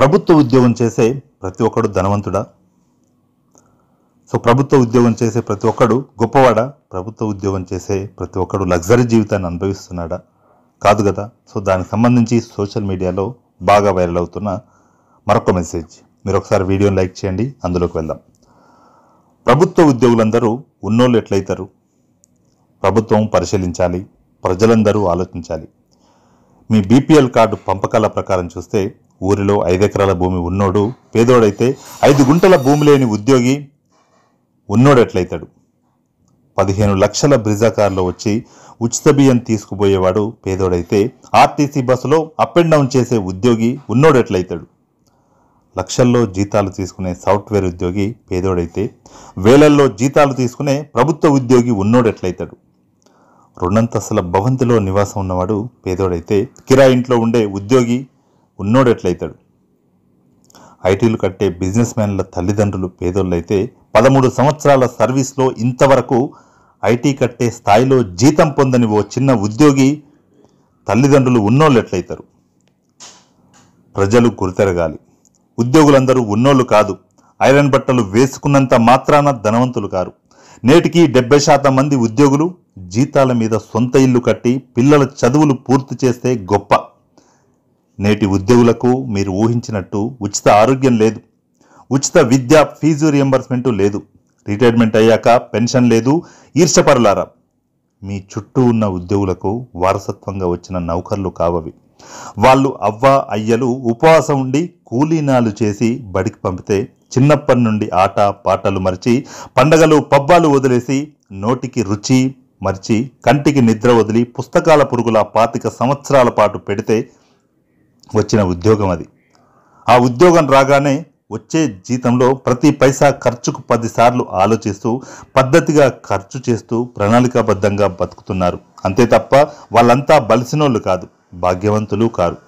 ప్రభుత్వ ఉద్యోగం చేసే ప్రతి ఒక్కడు ధనవంతుడా? ప్రభుత్వ ఉద్యోగం చేసే ప్రతి ఒక్కడు గొప్పవాడా? ప్రభుత్వ ఉద్యోగం చేసే ప్రతి ఒక్కడు లగ్జరీ జీవితాన్ని అనుభవిస్తున్నాడా? కాదు కదా. దానికి సంబంధించి సోషల్ మీడియాలో బాగా వైరల్ అవుతున్న మరొక మెసేజ్. మీరు ఒకసారి వీడియోని లైక్ చేయండి, అందులోకి వెళ్దాం. ప్రభుత్వ ఉద్యోగులందరూ ఉన్నోళ్ళు ఎట్లయితారు? ప్రభుత్వం పరిశీలించాలి, ప్రజలందరూ ఆలోచించాలి. మీ బీపీఎల్ కార్డు పంపకాల ప్రకారం చూస్తే ఊరిలో 5 ఎకరాల భూమి ఉన్నోడు పేదోడైతే 5 గుంటల భూమి లేని ఉద్యోగి ఉన్నోడు ఎట్లయితాడు? 15 లక్షల బ్రిజా కారులో వచ్చి ఉచిత బియ్యం తీసుకుపోయేవాడు పేదోడైతే ఆర్టీసీ బస్సులో అప్ అండ్ డౌన్ చేసే ఉద్యోగి ఉన్నోడు ఎట్లయితాడు? లక్షల్లో జీతాలు తీసుకునే సాఫ్ట్వేర్ ఉద్యోగి పేదోడైతే వేలల్లో జీతాలు తీసుకునే ప్రభుత్వ ఉద్యోగి ఉన్నోడు ఎట్లయితాడు? 2 అంతస్తుల భవంతిలో నివాసం ఉన్నవాడు పేదోడైతే కిరాయి ఇంట్లో ఉండే ఉద్యోగి ఉన్నోడు ఎట్లయితాడు? ఐటీలు కట్టే బిజినెస్ మ్యాన్ల తల్లిదండ్రులు పేదోళ్ళైతే 13 సంవత్సరాల సర్వీస్లో ఇంతవరకు ఐటీ కట్టే స్థాయిలో జీతం పొందని ఓ చిన్న ఉద్యోగి తల్లిదండ్రులు ఉన్నోళ్ళు ఎట్లయితారు? ప్రజలు గుర్తెరగాలి. ఉద్యోగులందరూ ఉన్నోళ్ళు కాదు. ఐరన్ బట్టలు వేసుకున్నంత మాత్రాన ధనవంతులు కారు. నేటికి 70% మంది ఉద్యోగులు జీతాల మీద సొంత ఇల్లు కట్టి పిల్లల చదువులు పూర్తి చేస్తే గొప్ప. నేటి ఉద్యోగులకు మీరు ఊహించినట్టు ఉచిత ఆరోగ్యం లేదు, ఉచిత విద్య ఫీజు రియంబర్స్మెంటు లేదు, రిటైర్మెంట్ అయ్యాక పెన్షన్ లేదు. ఈర్ష్యపరులారా, మీ చుట్టూ ఉన్న ఉద్యోగులకు వారసత్వంగా వచ్చిన నౌకర్లు కావవి. వాళ్ళు అవ్వ అయ్యలు ఉపవాసం ఉండి కూలీనాలు చేసి బడికి పంపితే చిన్నప్పటి నుండి ఆట పాటలు మరిచి పండగలు పబ్బాలు వదిలేసి నోటికి రుచి మరిచి కంటికి నిద్ర వదిలి పుస్తకాల పురుగుల 25 సంవత్సరాల పాటు పెడితే వచ్చిన ఉద్యోగం అది. ఆ ఉద్యోగం రాగానే వచ్చే జీతంలో ప్రతి పైసా ఖర్చుకు 10 సార్లు ఆలోచిస్తూ పద్ధతిగా ఖర్చు చేస్తూ ప్రణాళికాబద్ధంగా బతుకుతున్నారు. అంతే తప్ప వాళ్ళంతా బలిసినోళ్ళు కాదు, భాగ్యవంతులు కారు.